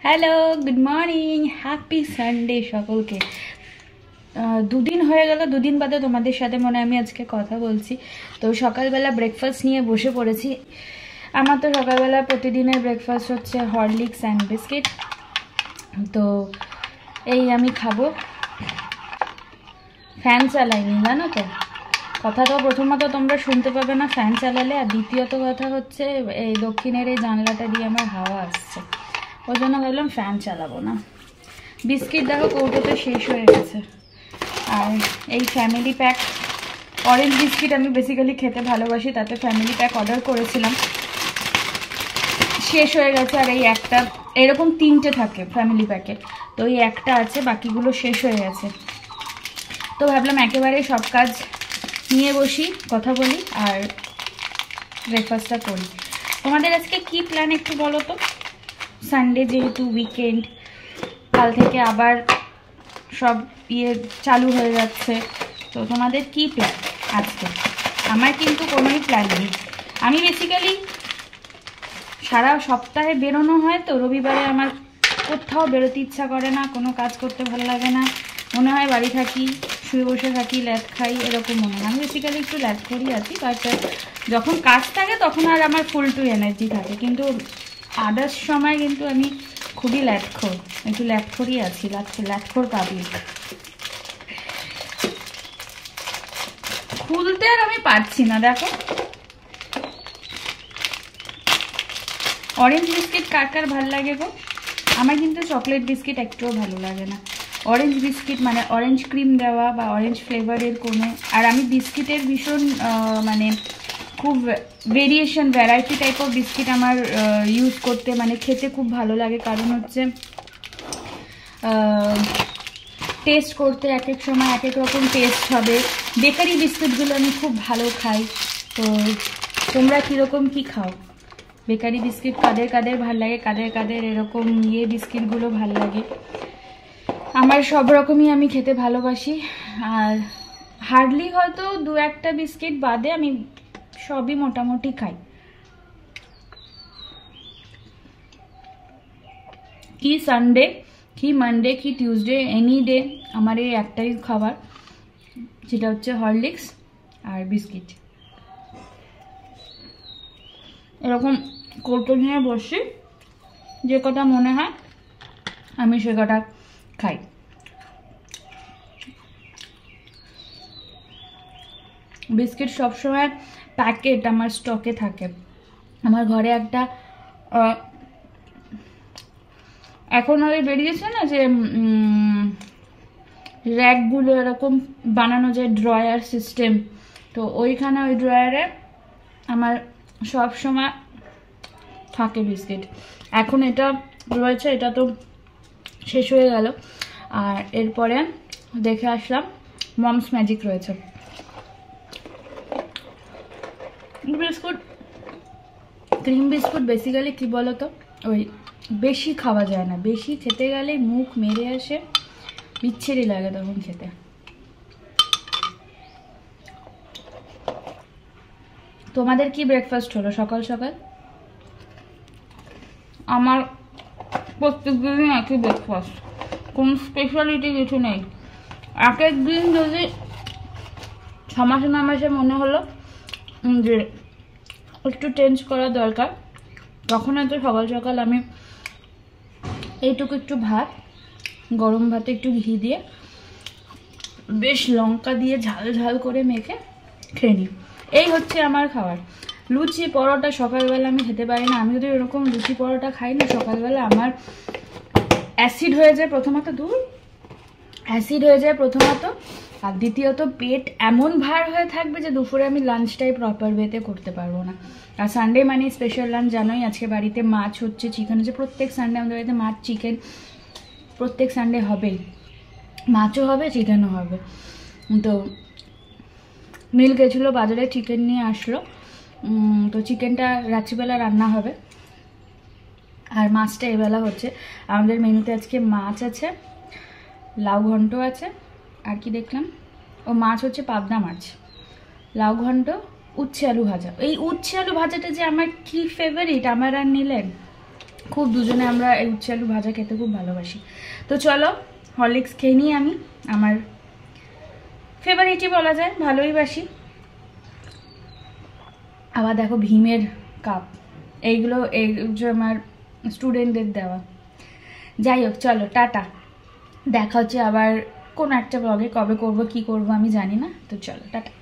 Hello, good morning, happy Sunday সকলকে। দুদিন হয়ে গেল, দুদিন বাদে তোমাদের সাথে মনে আমি আজকে কথা বলছি। তো সকালবেলা ব্রেকফাস্ট নিয়ে বসে পড়েছি। আমার তো সকালবেলা প্রতিদিনের ব্রেকফাস্ট হচ্ছে হরলিক্স অ্যান্ড বিস্কিট। তো এই আমি খাবো। ফ্যান চালাইনি, জানো তো। কথাটাও প্রথমত তোমরা শুনতে পাবে না ফ্যান চালালে, আর দ্বিতীয়ত কথা হচ্ছে এই দক্ষিণের এই জানলাটা দিয়ে আমার হাওয়া আসছে, ওই জন্য ভাবলাম ফ্যান চালাবো না। বিস্কিট দেখো কৌটোতে শেষ হয়ে গেছে। আর এই ফ্যামিলি প্যাক অরেঞ্জ বিস্কিট আমি বেসিক্যালি খেতে ভালোবাসি, তাতে ফ্যামিলি প্যাক অর্ডার করেছিলাম, শেষ হয়ে গেছে। আর এই একটা, এরকম 3টে থাকে ফ্যামিলি প্যাকে, তো এই একটা আছে, বাকিগুলো শেষ হয়ে গেছে। তো ভাবলাম একেবারে সব কাজ নিয়ে বসি, কথা বলি আর ব্রেকফাস্টটা করি। তোমাদের আজকে কি প্ল্যান একটু বলো তো। সানডে যেহেতু উইকেন্ড, কাল থেকে আবার সব চালু হয়ে যাচ্ছে, তো তোমাদের কি প্ল্যান আজকে? আমার কিন্তু কোনোই প্ল্যান নেই। আমি বেসিক্যালি সারা সপ্তাহে বেরোনো হয়, তো রবিবারে আমার কোথাও বেরোতে ইচ্ছা করে না, কোনো কাজ করতে ভালো লাগে না, মনে হয় বাড়ি থাকি, শুয়ে বসে থাকি, ল্যাদ খাই, এরকম মনে হয়। আমি বেসিক্যালি একটু ল্যাদ করি আছি, বাট যখন কাজ থাকে তখন আর আমার ফুল টু এনার্জি থাকে, কিন্তু আদার্স সময় কিন্তু আমি খুবই ল্যাদখোর, একটু ল্যাদখোরই আছি, ল্যাদখোর পাবলিক। খুলতে আর আমি পারছি না। দেখো, অরেঞ্জ বিস্কিট কার কার ভালো লাগে গো? আমার কিন্তু চকলেট বিস্কিট একটুও ভালো লাগে না। অরেঞ্জ বিস্কিট মানে অরেঞ্জ ক্রিম দেওয়া বা অরেঞ্জ ফ্লেভারের কোনো, আর আমি বিস্কিটের ভীষণ মানে খুব ভ্যারাইটি টাইপ অফ বিস্কিট আমার ইউজ করতে, মানে খেতে খুব ভালো লাগে। কারণ হচ্ছে টেস্ট করতে এক এক সময় এক এক রকম টেস্ট হবে। বেকারি বিস্কিটগুলো আমি খুব ভালো খাই। তো তোমরা কীরকম কী খাও? বেকারি বিস্কিট কাদের কাদের ভাল লাগে, কাদের কাদের এরকম বিস্কিটগুলো ভাল লাগে? আমার সব রকমই আমি খেতে ভালোবাসি। আর হার্ডলি হয়তো 2-1টা বিস্কিট বাদে আমি সবই মোটামুটি খাই। কি সানডে, কি মানডে, কি টিউসডে, এনি ডে আমার এই একটাই খাবার, যেটা হচ্ছে হরলিক্স আর বিস্কিট। এরকম কৌটো নিয়ে বসি, যে কটা মনে হয় আমি সে কটা খাই। বিস্কিট সবসময় প্যাকেট আমার স্টকে থাকে। আমার ঘরে একটা এখন আর বেরিয়েছে না যে র্যাকগুলো এরকম বানানো যায়, ড্রয়ার সিস্টেম, তো ওইখানে ওই ড্রয়ারে আমার সব সময় থাকে বিস্কিট। এখন এটা রয়েছে, এটা তো শেষ হয়ে গেল। আর এরপরে দেখে আসলাম মমস ম্যাজিক রয়েছে বিস্কুট। ক্রিম বিস্কুট বেসিক্যালি কি বলতো, ওই বেশি খাওয়া যায় না, বেশি খেতে গেলে মুখ মেরে আসে, বিচ্ছিরি লাগে তখন খেতে। তোমাদের কি ব্রেকফাস্ট হলো সকাল সকাল? আমার প্রত্যেক দিনই একই ব্রেকফাস্ট, কোনো স্পেশালিটি কিছু নেই। এক এক দিন যদি 6 মাসে 9 মাসে মনে হলো যে একটু চেঞ্জ করা দরকার, তখন হয়তো সকাল সকাল আমি এইটুকু একটু ভাত, গরম ভাতে একটু ঘি দিয়ে বেশ লঙ্কা দিয়ে ঝাল ঝাল করে মেখে খেয়ে নিই। এই হচ্ছে আমার খাবার। লুচি পরোটা সকালবেলা আমি খেতে পারি না। আমি যদি এরকম লুচি পরোটা খাই না সকালবেলা, আমার অ্যাসিড হয়ে যায় প্রথমত, অ্যাসিড হয়ে যায় প্রথমত, আর দ্বিতীয়ত পেট এমন ভার হয়ে থাকবে যে দুপুরে আমি লাঞ্চটাই প্রপার ওয়েতে করতে পারবো না। আর সানডে মানে স্পেশাল লাঞ্চ, জানোই আজকে বাড়িতে মাছ হচ্ছে, চিকেন হচ্ছে। প্রত্যেক সানডে আমাদের বাড়িতে মাছ চিকেন প্রত্যেক সানডে হবেই, মাছও হবে চিকেনও হবে। তো মিল গেছিলো বাজারে, চিকেন নিয়ে আসলো, তো চিকেনটা রাত্রিবেলা রান্না হবে, আর মাছটা এবেলা হচ্ছে। আমাদের মেনুতে আজকে মাছ আছে, লাউ ঘন্ট আছে, আর কি দেখলাম, ও মাছ হচ্ছে পাবদা মাছ, লাউ ঘন্ট, উচ্ছে আলু ভাজা। এই উচ্ছে আলু ভাজাটা যে আমার কি ফেভারিট, আমার আর নিলেন খুব দুজনে আমরা এই উচ্ছে আলু ভাজা খেতে খুব ভালোবাসি। তো চলো হরলিক্স খেয়ে নিই আমি, আমার ফেভারিটই বলা যায়, ভালোই বাসি। আবার দেখো ভীমের কাপ, এইগুলো এই যে আমার স্টুডেন্টদের দেওয়া। যাই হোক চলো টাটা, দেখা হচ্ছে আবার কোন একটা ব্লগে, কবে করব কি করব আমি জানি না। তো চলো টাটা।